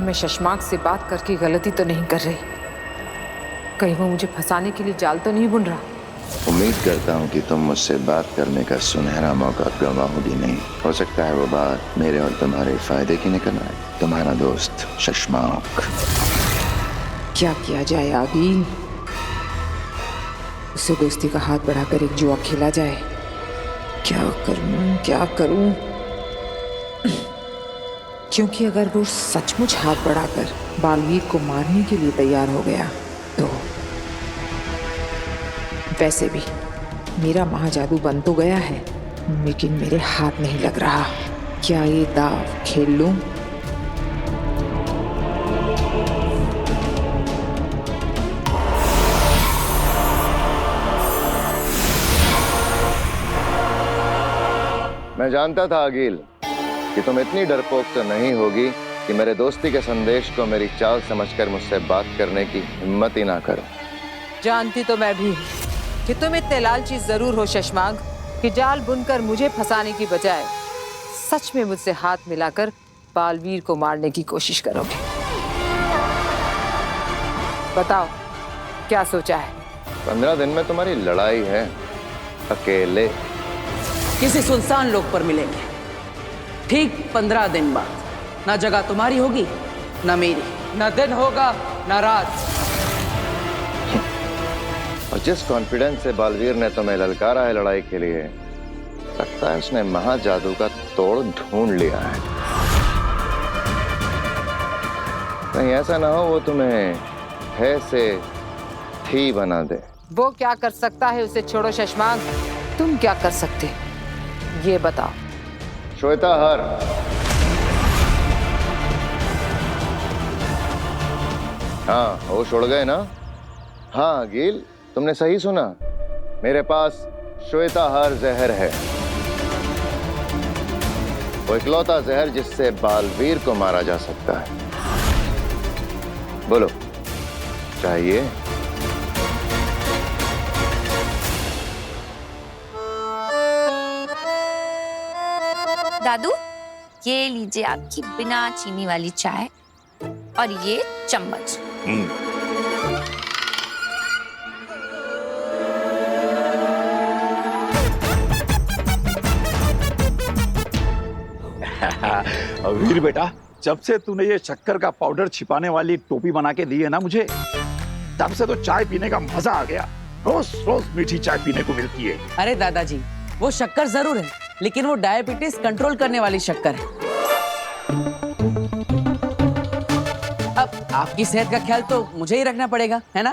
मैं शशमाक से बात करके गलती तो नहीं कर रही? कहीं वो मुझे फंसाने के लिए जाल तो नहीं बुन रहा? उम्मीद करता हूँ कि तुम मुझसे बात करने का सुनहरा मौका गंवाओगी नहीं। हो सकता है वो बात मेरे और तुम्हारे फायदे की निकल आए। तुम्हारा दोस्त शशमाक। क्या किया जाए आगिल? उसे दोस्ती का हाथ बढ़ाकर एक जुआ खेला जाए। क्या करूं, क्या करूं? क्योंकि अगर वो सचमुच हाथ बढ़ाकर बालवीर को मारने के लिए तैयार हो गया तो वैसे भी मेरा महाजादू बन तो गया है, लेकिन मेरे हाथ नहीं लग रहा। क्या ये दाव खेल लूं? मैं जानता था अगिल कि तुम इतनी डरपोक तो नहीं होगी कि मेरे दोस्ती के संदेश को मेरी चाल समझकर मुझसे बात करने की हिम्मत ही ना करो। जानती तो मैं भी हूँ कि तुम इतने लालची जरूर हो शशमाक कि जाल बुनकर मुझे फंसाने की बजाय सच में मुझसे हाथ मिलाकर बालवीर को मारने की कोशिश करोगे। बताओ क्या सोचा है? 15 दिन में तुम्हारी लड़ाई है, अकेले। किसी सुनसान लोक पर मिलेंगे, ठीक 15 दिन बाद। ना जगह तुम्हारी होगी ना मेरी, ना दिन होगा ना रात। और जिस कॉन्फिडेंस से बालवीर ने तुम्हें ललकारा है लड़ाई के लिए, लगता है उसने महाजादू का तोड़ ढूंढ लिया है। कहीं ऐसा ना हो वो तुम्हें है से थी बना दे। वो क्या कर सकता है उसे छोड़ो शशमाक, तुम क्या कर सकते ये बताओ। श्वेताहार। हाँ, वो छोड़ गए ना? हाँ गिल, तुमने सही सुना। मेरे पास श्वेताहार जहर है, वो इकलौता जहर जिससे बालवीर को मारा जा सकता है। बोलो, चाहिए? दादू, ये लीजिए आपकी बिना चीनी वाली चाय और ये चम्मच। वीर बेटा, जब से तूने ये शक्कर का पाउडर छिपाने वाली टोपी बना के दी है ना मुझे, तब से तो चाय पीने का मजा आ गया। रोज रोज मीठी चाय पीने को मिलती है। अरे दादाजी, वो शक्कर जरूर है, लेकिन वो डायबिटीज कंट्रोल करने वाली शक्कर है। अब आपकी सेहत का ख्याल तो मुझे ही रखना पड़ेगा, है ना?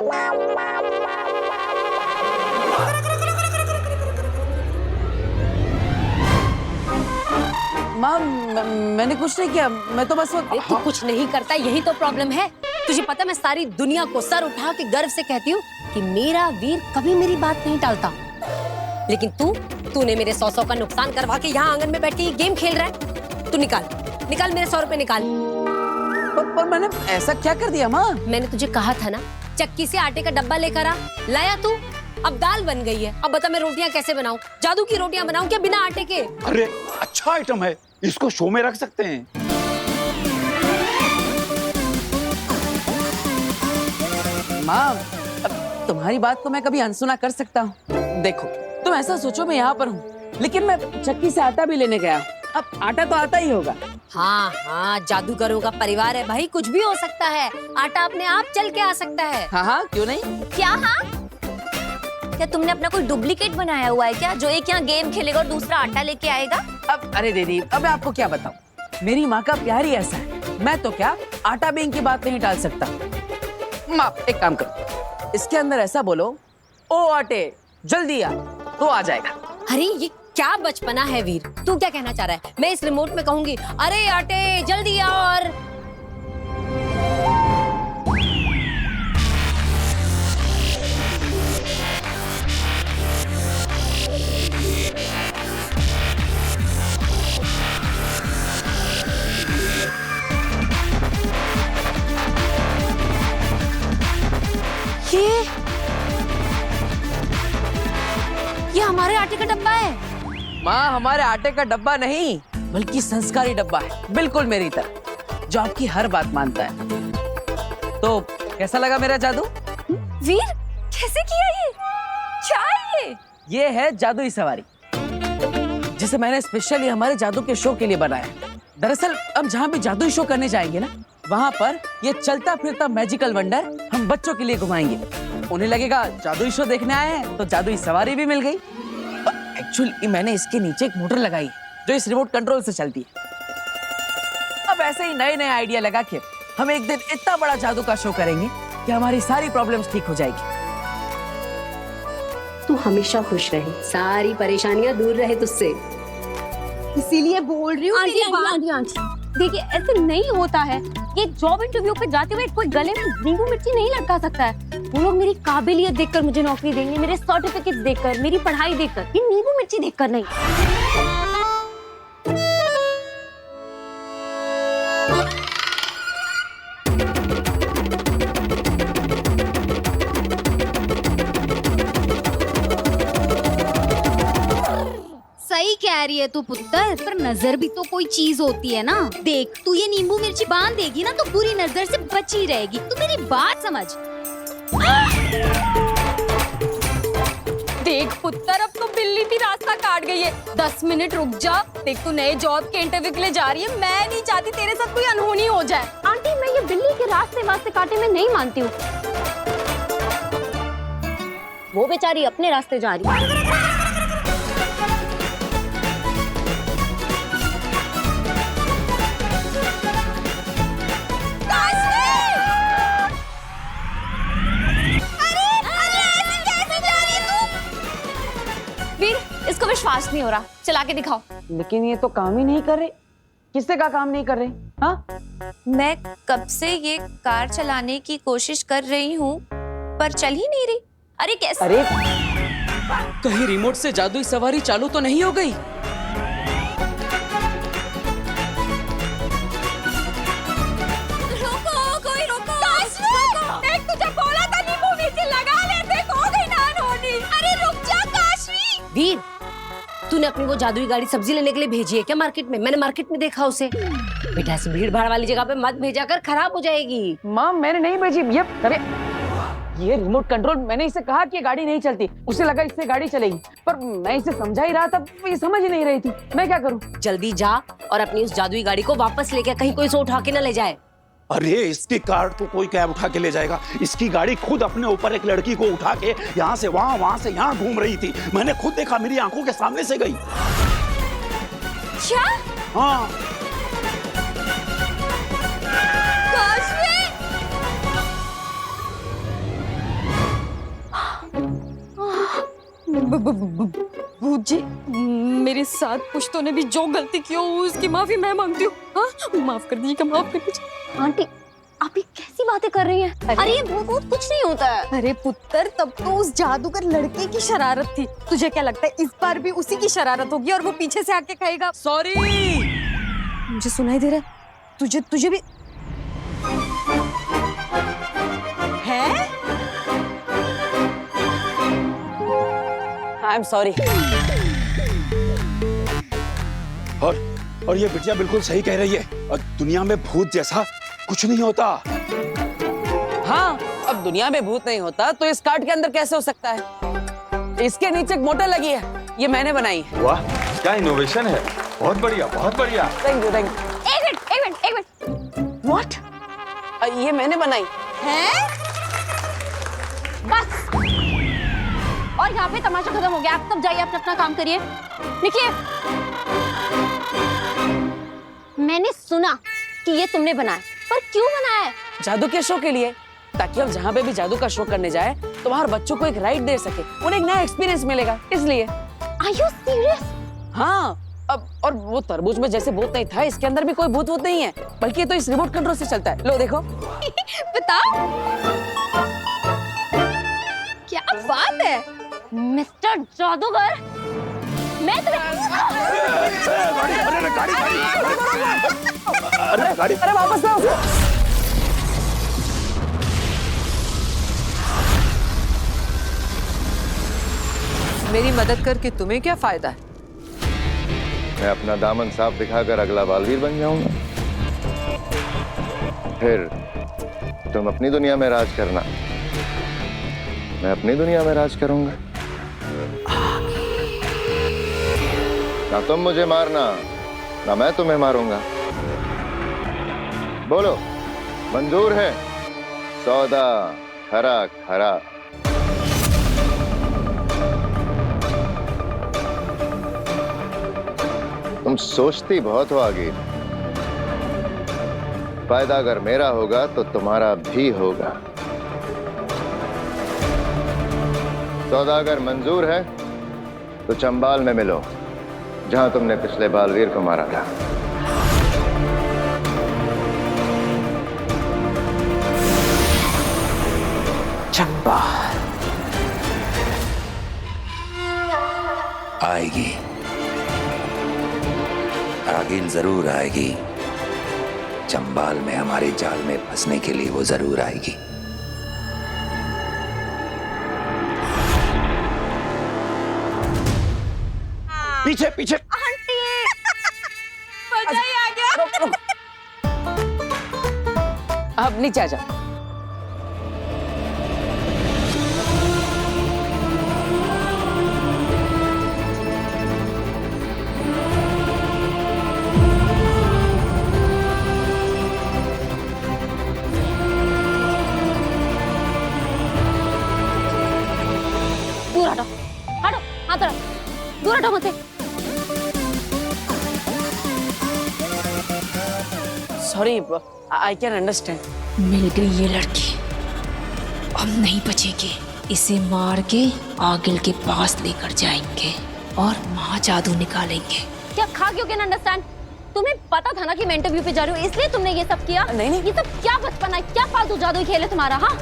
माँ, मैंने कुछ नहीं किया, मैं तो बस तू कुछ नहीं करता, यही तो प्रॉब्लम है। तुझे पता, मैं सारी दुनिया को सर उठा के गर्व से कहती हूँ कि मेरा वीर कभी मेरी बात नहीं टालता, लेकिन तूने मेरे 100 का नुकसान करवा के यहाँ आंगन में बैठ के गेम खेल रहा है। तू निकाल मेरे 100 रुपए निकाल। पर मैंने ऐसा क्या कर दिया माँ? मैंने तुझे कहा था ना, चक्की से आटे का डब्बा लेकर आ, लाया तू। अब दाल बन गई है, अब बता मैं रोटियां कैसे बनाऊं? जादू की रोटियां बनाऊं क्या बिना आटे के? अरे अच्छा आइटम है, इसको शो में रख सकते हैं। माँ, अब तुम्हारी बात को मैं कभी अनसुना कर सकता हूँ? देखो, तुम ऐसा सोचो मैं यहाँ पर हूँ, लेकिन मैं चक्की से आटा भी लेने गया हूँ। अब आटा तो आता ही होगा। हाँ, जादूगरों का परिवार है भाई, कुछ भी हो सकता है। आटा अपने आप चल के आ सकता है। हाँ, क्यों नहीं? क्या? हाँ, क्या तुमने अपना कोई डुप्लीकेट बनाया हुआ है क्या, जो एक यहाँ गेम खेलेगा और दूसरा आटा लेके आएगा? अब अरे दीदी, अब मैं आपको क्या बताऊं, मेरी माँ का प्यार ही ऐसा है। मैं तो क्या आटा बेंक की बात नहीं टाल सकता। माँ, एक काम करो, इसके अंदर ऐसा बोलो, ओ आटे जल्दी आ, तो आ जाएगा। अरे ये क्या बचपना है वीर, तू क्या कहना चाह रहा है? मैं इस रिमोट में कहूंगी, अरे आटे जल्दी आ, और ये हमारे आटे का डब्बा है। माँ, हमारे आटे का डब्बा नहीं, बल्कि संस्कारी डब्बा है, बिल्कुल मेरी तरह। जो आपकी हर बात मानता है। तो कैसा लगा मेरा जादू? वीर कैसे किया ये? क्या है ये है जादुई सवारी, जिसे मैंने स्पेशली हमारे जादू के शो के लिए बनाया। दरअसल हम जहाँ भी जादुई शो करने जाएंगे ना, वहाँ पर ये चलता फिरता मैजिकल वंडर हम बच्चों के लिए घुमाएंगे। उन्हें लगेगा जादुई शो देखने आए हैं, तो जादुई सवारी भी मिल गई। एक्चुअली मैंने इसके नीचे एक मोटर लगाई जो इस रिमोट कंट्रोल से चलती है। अब ऐसे ही नए नए आइडिया लगा के हम एक दिन इतना बड़ा जादू का शो करेंगे कि हमारी सारी प्रॉब्लम्स ठीक हो जाएगी। तू हमेशा खुश रहे, सारी परेशानियां दूर रहे तुझसे। इसीलिए बोल रही हूँ। आंटी आंटी आंटी आंटी देखिए, ऐसे नहीं होता है। ये जॉब इंटरव्यू पे जाते हुए कोई गले में नींबू मिर्ची नहीं लटका सकता है। वो लोग मेरी काबिलियत देखकर मुझे नौकरी देंगे, मेरे सर्टिफिकेट देखकर, मेरी पढ़ाई देखकर, ये नींबू मिर्ची देखकर नहीं। सही कह रही है तू पुत्र, पर नजर भी तो कोई चीज होती है ना। देख, तू ये नींबू मिर्ची बांध देगी ना तो बुरी नजर से बची रहेगी। तू मेरी बात समझ। देख पुत्र, अब तो बिल्ली भी रास्ता काट गई है। 10 मिनट रुक जा। देख, तू नए जॉब के इंटरव्यू के लिए जा रही है। मैं नहीं चाहती तेरे साथ कोई अनहोनी हो जाए। आंटी, मैं ये बिल्ली के रास्ते काटे में नहीं मानती हूँ। वो बेचारी अपने रास्ते जा रही है। इसको विश्वास नहीं हो रहा, चला के दिखाओ। लेकिन ये तो काम ही नहीं कर रहे। किससे का काम नहीं कर रहे? हाँ, मैं कब से ये कार चलाने की कोशिश कर रही हूँ पर चल ही नहीं रही। अरे कैसे? अरे कहीं रिमोट से जादुई सवारी चालू तो नहीं हो गई? रोको, कोई रोको। देख, तुझे बोला था नींबू मिर्ची लगा ले, देख हो गई ना अनहोनी। अरे रुक जा काशवी। वीर, तूने अपनी वो जादुई गाड़ी सब्जी लेने के लिए भेजी है क्या मार्केट में? मैंने मार्केट में देखा उसे। बेटा, ऐसी भीड़ भाड़ वाली जगह पे मत भेजा कर, खराब हो जाएगी। माँ, मैंने नहीं भेजी। ये रिमोट कंट्रोल, मैंने इसे कहा कि ये गाड़ी नहीं चलती। उसे लगा इससे गाड़ी चलेगी, पर मैं इसे समझा ही रहा था, ये समझ ही नहीं रही थी। मैं क्या करूँ? जल्दी जा और अपनी उस जादुई गाड़ी को वापस लेके, कहीं कोई इसे उठा के न ले जाए। अरे इसकी कार तो कोई कैब उठा के ले जाएगा। इसकी गाड़ी खुद अपने ऊपर एक लड़की को उठा के यहाँ से वहाँ, वहाँ से यहाँ घूम रही थी। मैंने खुद देखा, मेरी आंखों के सामने से गई। क्या? हाँ। भूत जी, मेरे साथ पुश्तों ने भी जो गलती की हो उसकी माफी मैं मांगती हूँ। हाँ, माफ कर दीजिएगा, माफ कर दीजिए। आंटी, आप ये कैसी बातें कर रही हैं? अरे ये भूत कुछ नहीं होता है। अरे पुत्र, तब तो उस जादूगर लड़के की शरारत थी। तुझे क्या लगता है इस बार भी उसी की शरारत होगी और वो पीछे से आके कहेगा सॉरी? मुझे सुनाई दे रहा है, तुझे भी है? I am sorry. और ये बिटिया बिल्कुल सही कह रही है। और दुनिया में भूत जैसा कुछ नहीं होता। हाँ, अब दुनिया में भूत नहीं होता तो इस कार्ड के अंदर कैसे हो सकता है? इसके नीचे एक मोटर लगी है, ये मैंने बनाई है। वाह, क्या इनोवेशन है। बहुत बढ़िया, बहुत बढ़िया। थैंक यू, थैंक एक मिनट। यू। ये मैंने बनाई हैं? बस, और यहाँ पे तमाशा खत्म हो गया। आप सब जाइए, अपना काम करिए, निकलिए। मैंने सुना कि ये तुमने बनाया, पर क्यों बनाया है? जादू के शो के लिए, ताकि हम जहाँ पे भी जादू का शो करने जाए तो वहाँ बच्चों को एक राइड दे सके, उन्हें एक नया एक्सपीरियंस मिलेगा, इसलिए। Are you serious? हाँ, अब और वो तरबूज में जैसे भूत नहीं था, इसके अंदर भी कोई भूत वूत नहीं है, बल्कि ये तो इस रिमोट कंट्रोल से चलता है। लो देखो। बताओ, क्या बात है मिस्टर जादूगर। मैं गाड़ी अरे वापस आओ। मेरी मदद करके तुम्हें क्या फायदा है? मैं अपना दामन साफ दिखाकर अगला बालवीर बन जाऊंगा। फिर तुम अपनी दुनिया में राज करना, मैं अपनी दुनिया में राज करूंगा। ना तुम मुझे मारना, ना मैं तुम्हें मारूंगा। बोलो, मंजूर है? सौदा खरा खरा। तुम सोचती बहुत हो आगे। फायदा अगर मेरा होगा तो तुम्हारा भी होगा। सौदा अगर मंजूर है तो चंबाल में मिलो, जहां तुमने पिछले बालवीर को मारा था। चंबाल आएगी, आगिल जरूर आएगी। चंबाल में हमारे जाल में फंसने के लिए वो जरूर आएगी। पीछे पीछे। मजा ही आ गया। अब नीचे आ जाओ। दूर हटो, हटो, हाथ हटो, दूर हटो मुझसे। Sorry, I can understand. मिल गई ये लड़की, अब नहीं बचेगी। इसे मार के आगिल के पास लेकर जाएंगे और वहाँ जादू निकालेंगे। क्या खा क्यों कैन अंडरस्टैंड? तुम्हें पता था ना कि मैं इंटरव्यू पे जा रही हूँ, इसलिए तुमने ये सब किया? नहीं नहीं, ये सब क्या बचपन है, क्या फालतू जादुई खेल है तुम्हारा? हाँ,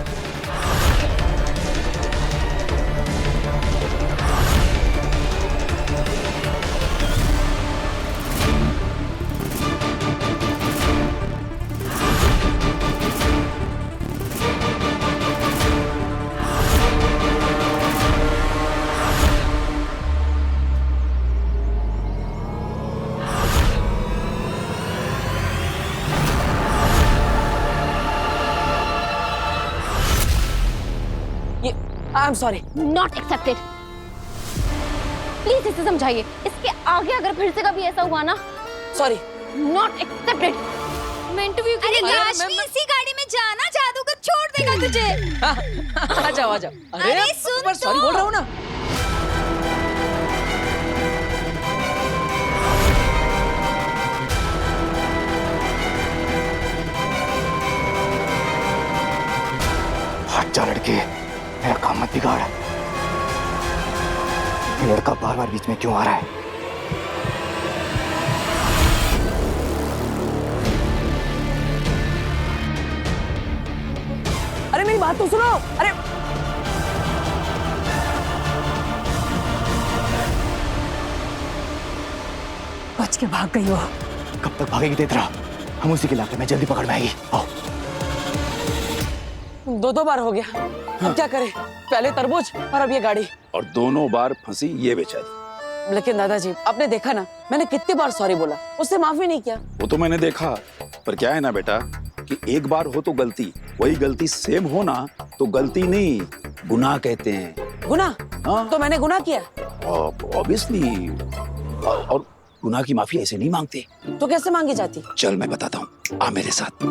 I am sorry. Not accepted. Please इसे समझाइए, इसके आगे अगर फिर से कभी ऐसा हुआ ना, सॉरी। Not accepted. मैं इंटरव्यू के अरे लिए काशवी, इसी गाड़ी में जाना, जादूगर छोड़ देगा तुझे। आ जाओ आ जाओ। अरे सुन पर सॉरी तो। बोल रहा हूँ ना। हट जा लड़के, मेरा काम मत बिगाड़। ये लड़का बार बार बीच में क्यों आ रहा है? अरे मेरी बात तो सुनो। अरे बच के भाग गई हो। कब तक भागेगी तेरा? हम उसी के इलाके में जल्दी पकड़ में आएगी। आओ। दो बार हो गया, अब क्या करें? पहले तरबूज और अब ये गाड़ी। और दोनों बार फंसी ये बेचारी। लेकिन दादाजी, आपने देखा ना, मैंने कितनी बार सॉरी बोला, उससे माफी नहीं किया। वो तो मैंने देखा, पर क्या है ना बेटा कि एक बार हो तो गलती, वही गलती सेम हो ना तो गलती नहीं, गुनाह कहते हैं। गुनाह? हाँ। तो मैंने गुनाह किया? ऑब्वियसली। और गुनाह की माफी ऐसे नहीं मांगते। तो कैसे मांगी जाती? चल मैं बताता हूँ, आ मेरे साथ।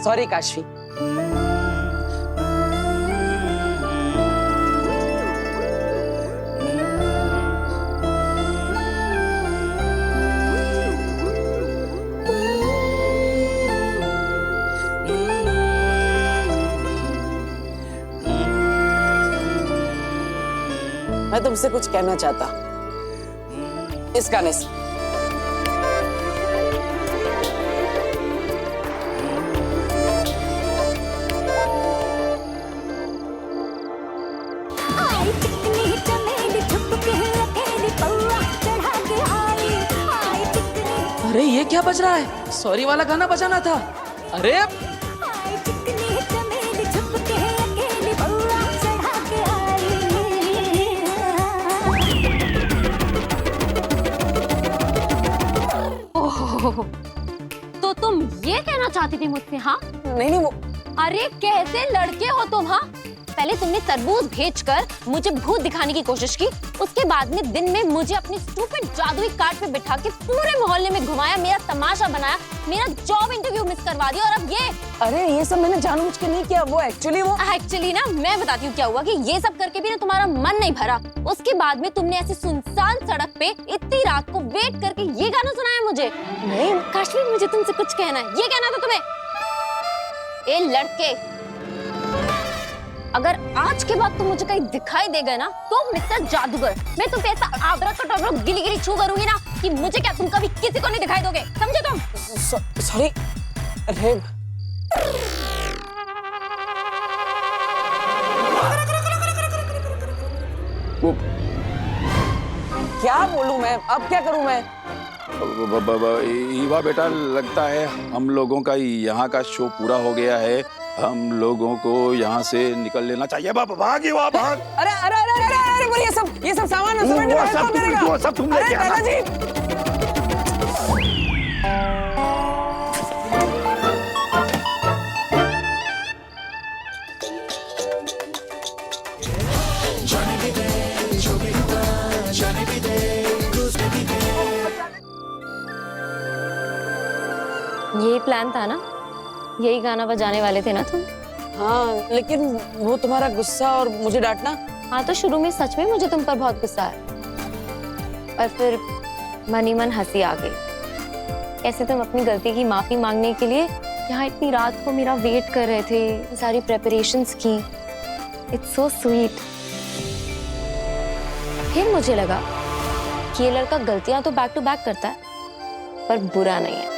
सॉरी काशवी। मैं तुमसे कुछ कहना चाहता इस गाने से। अरे ये क्या बज रहा है? सॉरी वाला गाना बजाना था। अरे तो तुम ये कहना चाहती थी मुझसे? हाँ नहीं वो अरे कैसे लड़के हो तुम? हाँ पहले तुमने तरबूज भेजकर मुझे भूत दिखाने की कोशिश की, उसके बाद में दिन में मुझे अपनी स्टूपिड जादुई कार्ड पे बिठा के पूरे मोहल्ले में घुमाया, मेरा तमाशा बनाया, मेरा जॉब इंटरव्यू मिस करवा दिया, और अब ये। अरे ये सब मैंने जानबूझ के नहीं किया, वो एक्चुअली ना मैं बताती हूँ क्या हुआ कि ये सब करके भी ना तुम्हारा मन नहीं भरा। उसके बाद में तुमने ऐसे सुनसान सड़क पे इतनी रात को वेट करके ये गाना सुनाया मुझे। नहीं काशवी, मुझे तुमसे कुछ कहना है। ये कहना था तुम्हें? ए लड़के, अगर आज के बाद तुम मुझे कहीं दिखाई देगा ना तो मिस्टर जादूगर, मैं तुम पे ऐसा आबरा गिली गिली छू करूंगी ना कि मुझे क्या तुम कभी किसी को नहीं दिखाई दोगे, समझे तुम? सॉरी। अरे क्या बोलूं मैं, अब क्या करूं मैं? ईवा बेटा, लगता है हम लोगों का यहाँ का शो पूरा हो गया है, हम लोगों को यहाँ से निकल लेना चाहिए। भाग ईवा भाग। अरे अरे अरे अरे अरे बोलिए, ये सब सामान वो सब तुम लेके आना। यही प्लान था ना? यही गाना बजाने वाले थे ना तुम? हाँ, लेकिन वो तुम्हारा गुस्सा और मुझे डांटना। हाँ तो शुरू में सच में मुझे तुम पर बहुत गुस्सा है, और फिर मन ही मन हंसी आ गई। कैसे तुम अपनी गलती की माफी मांगने के लिए यहाँ इतनी रात को मेरा वेट कर रहे थे, सारी प्रेपरेशंस की। It's so sweet. फिर मुझे लगा कि ये लड़का गलतियां तो बैक टू बैक करता है, पर बुरा नहीं है।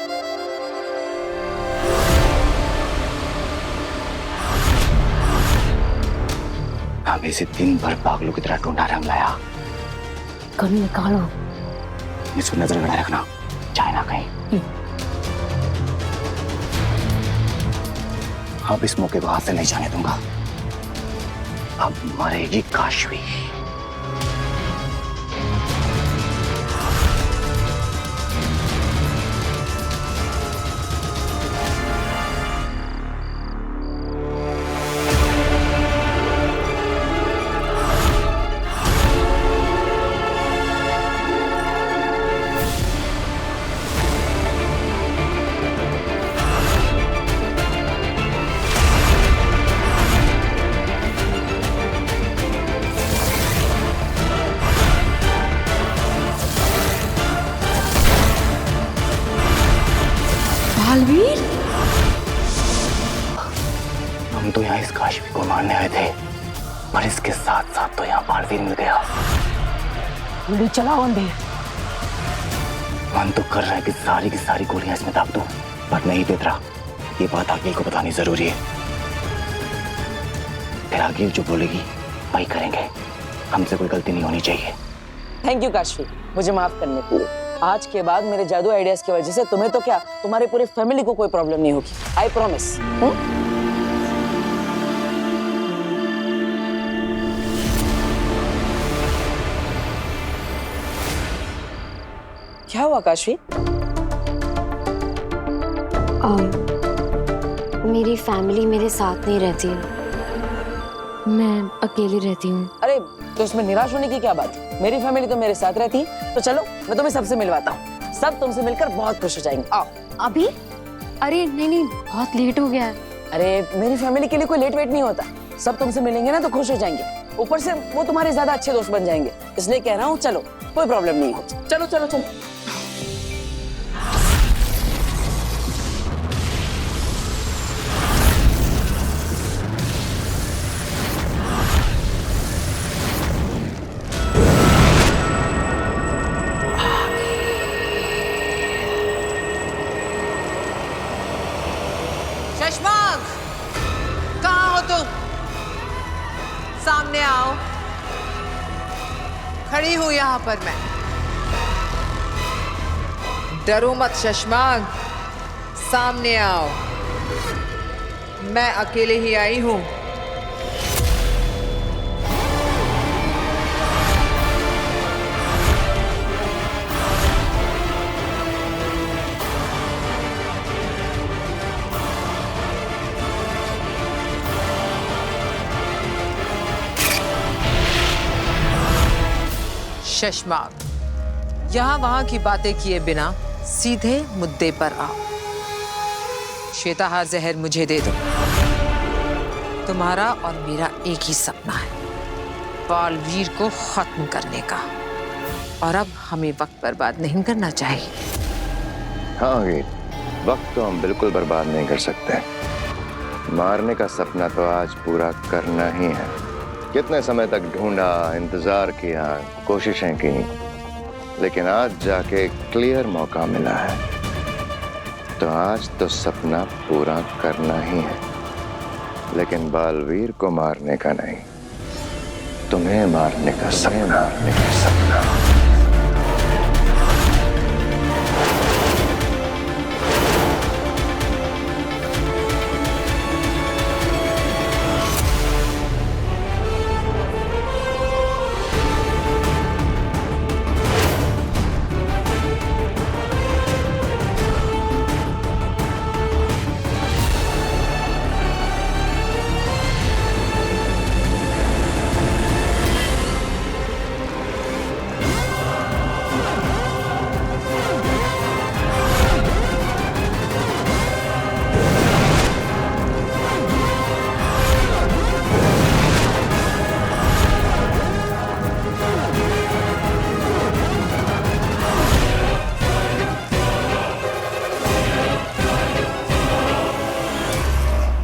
हमें इसे दिन भर पागलों की तरह ढूंढा रंग लाया। कभी निकालो, इसको नजर बनाए रखना, चाहे ना कहीं। अब इस मौके को हाथ से नहीं जाने दूंगा। अब मरेगी काशवी। बालवीर, हम तो यहाँ इस काशवी को मारने आए थे, पर इसके साथ साथ तो यहाँ बालवीर मिल गया। गोली चलाओ अंधेर। मन तो कर रहा है कि सारी की सारी गोलियां इसमें दाग दूं, पर नहीं बेतरा। ये बात आगिल को बतानी जरूरी है। फिर आगिल जो बोलेगी वही करेंगे। हमसे कोई गलती नहीं होनी चाहिए। थैंक यू काशवी, मुझे माफ करने के लिए। आज के बाद मेरे जादू आइडियाज की वजह से तुम्हें तो क्या, तुम्हारे पूरे फैमिली को कोई प्रॉब्लम नहीं होगी। I promise. क्या हुआ काशवी? मेरी फैमिली मेरे साथ नहीं रहती, मैं अकेली रहती हूँ। अरे तो इसमें निराश होने की क्या बात है? मेरी फैमिली तो मेरे साथ रहती है। तो चलो मैं तुम्हें सबसे मिलवाता हूँ, सब तुमसे मिलकर बहुत खुश हो जाएंगे। आओ। अभी? अरे नहीं नहीं, बहुत लेट हो गया है। अरे मेरी फैमिली के लिए कोई लेट वेट नहीं होता, सब तुमसे मिलेंगे ना तो खुश हो जाएंगे, ऊपर से वो तुम्हारे ज्यादा अच्छे दोस्त बन जाएंगे, इसलिए कह रहा हूँ चलो, कोई प्रॉब्लम नहीं है। चलो चलो चलो। शशमांक, कहाँ हो तुम? सामने आओ। खड़ी हूं यहां पर मैं। डरो मत शशमांक, सामने आओ। मैं अकेले ही आई हूं। शशमांक, यहां वहां की बातें किए बिना सीधे मुद्दे पर आओ। श्वेता, जहर मुझे दे दो। तुम्हारा और मेरा एक ही सपना है, बालवीर को खत्म करने का, और अब हमें वक्त बर्बाद नहीं करना चाहिए। हाँ वीर, वक्त तो हम बिल्कुल बर्बाद नहीं कर सकते। मारने का सपना तो आज पूरा करना ही है। कितने समय तक ढूंढा, इंतजार किया, कोशिशें की, लेकिन आज जाके क्लियर मौका मिला है, तो आज तो सपना पूरा करना ही है, लेकिन बालवीर को मारने का नहीं, तुम्हें मारने का सपना।